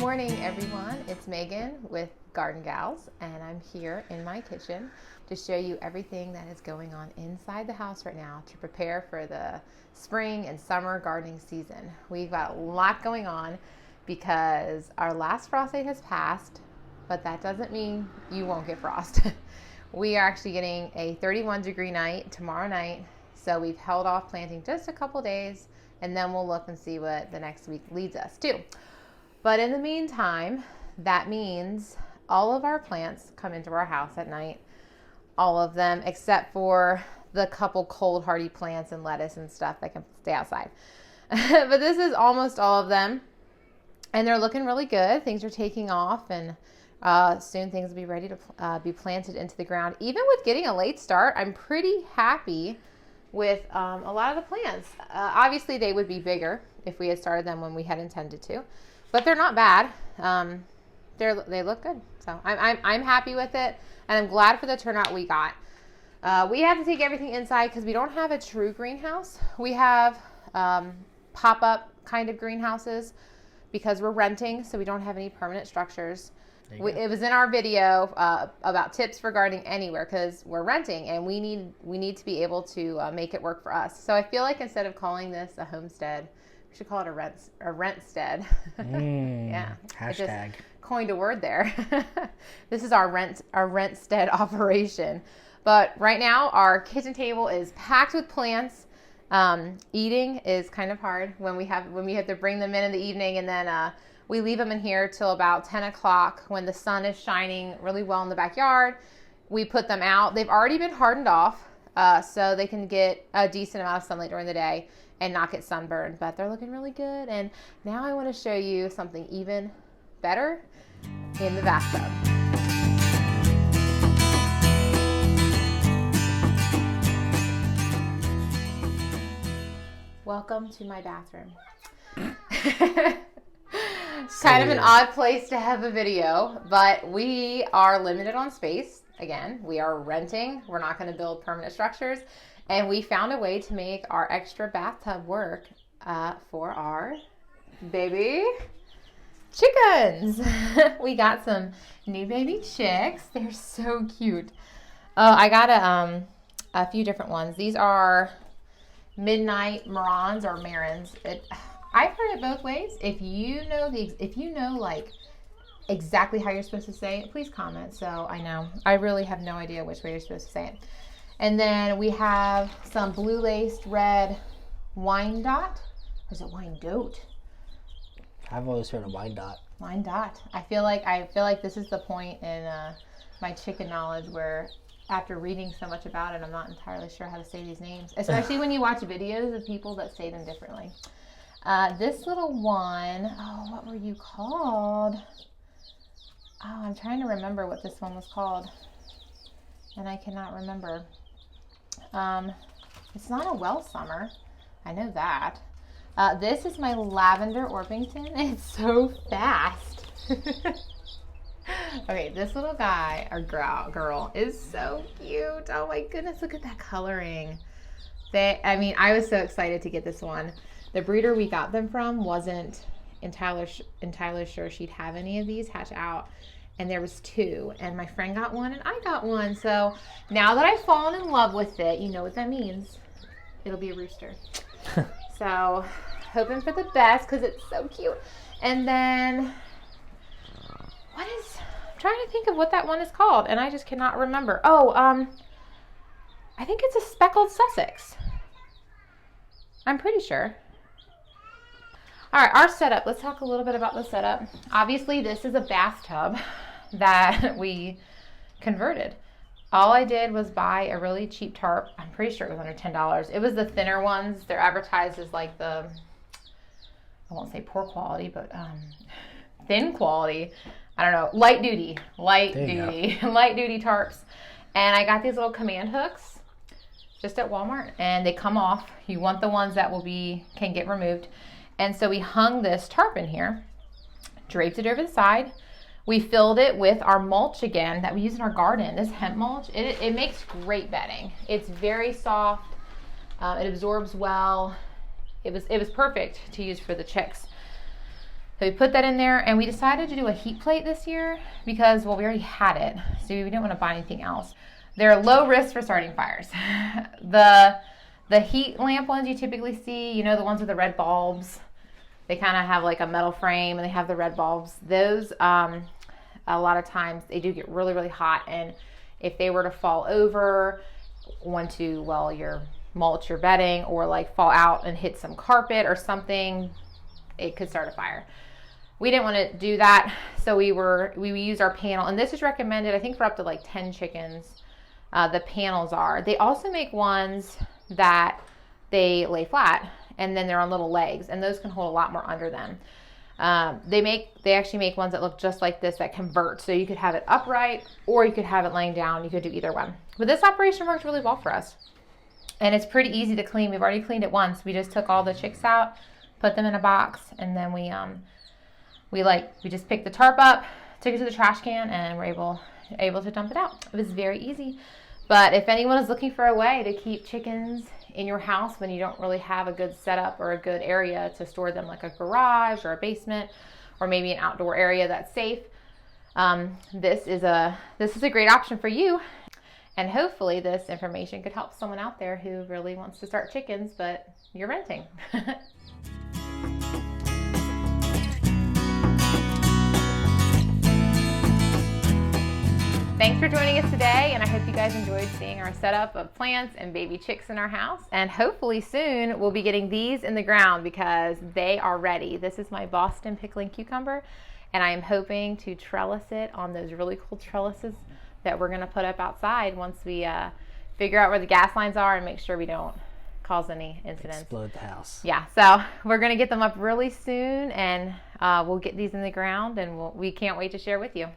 morning, everyone. It's Megan with Garden Gals, and I'm here in my kitchen to show you everything that is going on inside the house right now to prepare for the spring and summer gardening season. We've got a lot going on because our last frost date has passed, but that doesn't mean you won't get frost. We are actually getting a 31-degree night tomorrow night, so we've held off planting just a couple days, and then we'll look and see what the next week leads us to. But in the meantime, that means all of our plants come into our house at night. All of them, except for the couple cold hardy plants and lettuce and stuff that can stay outside. But this is almost all of them. And they're looking really good. Things are taking off, and soon things will be ready to be planted into the ground. Even with getting a late start, I'm pretty happy with a lot of the plants. Obviously, they would be bigger if we had started them when we had intended to. But they're not bad. They look good. So I'm happy with it, and I'm glad for the turnout we got. We have to take everything inside because we don't have a true greenhouse. We have pop-up kind of greenhouses because we're renting, so we don't have any permanent structures. It was in our video about tips for gardening anywhere because we're renting, and we need to be able to make it work for us. So I feel like instead of calling this a homestead, we should call it a rentstead. Yeah. Hashtag. I just coined a word there. This is our rentstead operation. But right now our kitchen table is packed with plants. Eating is kind of hard when we have to bring them in the evening, and then we leave them in here till about 10 o'clock when the sun is shining really well in the backyard. We put them out. They've already been hardened off, so they can get a decent amount of sunlight during the day and not get sunburned, but they're looking really good. And now I want to show you something even better in the bathtub. Welcome to my bathroom. Kind of an odd place to have a video, but we are limited on space. Again, we are renting. We're not going to build permanent structures. And we found a way to make our extra bathtub work for our baby chickens. We got some new baby chicks. They're so cute. I got a few different ones. These are midnight Marans or Marans. I've heard it both ways. If you know like exactly how you're supposed to say it, please comment so I know. I really have no idea which way you're supposed to say it. And then we have some blue laced red Wyandotte. Or is it Wyandotte? I've always heard of Wyandotte. Wyandotte. I feel like this is the point in my chicken knowledge where after reading so much about it, I'm not entirely sure how to say these names, especially when you watch videos of people that say them differently. This little one, what were you called? Oh, I'm trying to remember what this one was called, and I cannot remember. It's not a well summer. I know that. This is my lavender Orpington. It's so fast. Okay, this little guy or girl is so cute. Oh my goodness, look at that coloring. I was so excited to get this one. The breeder we got them from wasn't entirely sure she'd have any of these hatch out. And there was two, and my friend got one and I got one. So now that I've fallen in love with it, you know what that means. It'll be a rooster. So hoping for the best because it's so cute. And then I'm trying to think of what that one is called, and I just cannot remember. I think it's a speckled Sussex. I'm pretty sure. All right, our setup. Let's talk a little bit about the setup. Obviously, this is a bathtub that we converted. All I did was buy a really cheap tarp. I'm pretty sure it was under $10. It was the thinner ones. They're advertised as like I won't say poor quality, but thin quality. I don't know, light duty tarps. And I got these little command hooks just at Walmart, and they come off. You want the ones that can get removed. And so we hung this tarp in here, draped it over the side. We filled it with our mulch again that we use in our garden, this hemp mulch. It makes great bedding. It's very soft. It absorbs well. It was perfect to use for the chicks. So we put that in there, and we decided to do a heat plate this year because, well, we already had it, so we didn't want to buy anything else. They're low risk for starting fires. The heat lamp ones you typically see, you know, the ones with the red bulbs, they kind of have like a metal frame and they have the red bulbs. Those, a lot of times they do get really, really hot, and if they were to fall over onto, well, your mulch, your bedding, or like fall out and hit some carpet or something, it could start a fire. We didn't want to do that, so we used our panel, and this is recommended, I think, for up to like 10 chickens. The panels are. They also make ones that they lay flat, and then they're on little legs, and those can hold a lot more under them. They actually make ones that look just like this that convert, so you could have it upright or you could have it laying down. You could do either one. But this operation worked really well for us, and it's pretty easy to clean. We've already cleaned it once. We just took all the chicks out, put them in a box, and then we just picked the tarp up, took it to the trash can, and we're able to dump it out. It was very easy. But if anyone is looking for a way to keep chickens in your house when you don't really have a good setup or a good area to store them, like a garage or a basement, or maybe an outdoor area that's safe, this is a great option for you. And hopefully this information could help someone out there who really wants to start chickens, but you're renting. Thanks for joining us today, and I hope you guys enjoyed seeing our setup of plants and baby chicks in our house. And hopefully soon we'll be getting these in the ground because they are ready. This is my Boston pickling cucumber, and I am hoping to trellis it on those really cool trellises that we're going to put up outside once we figure out where the gas lines are and make sure we don't cause any incidents. Explode the house. Yeah, so we're going to get them up really soon, and we'll get these in the ground, and we can't wait to share with you.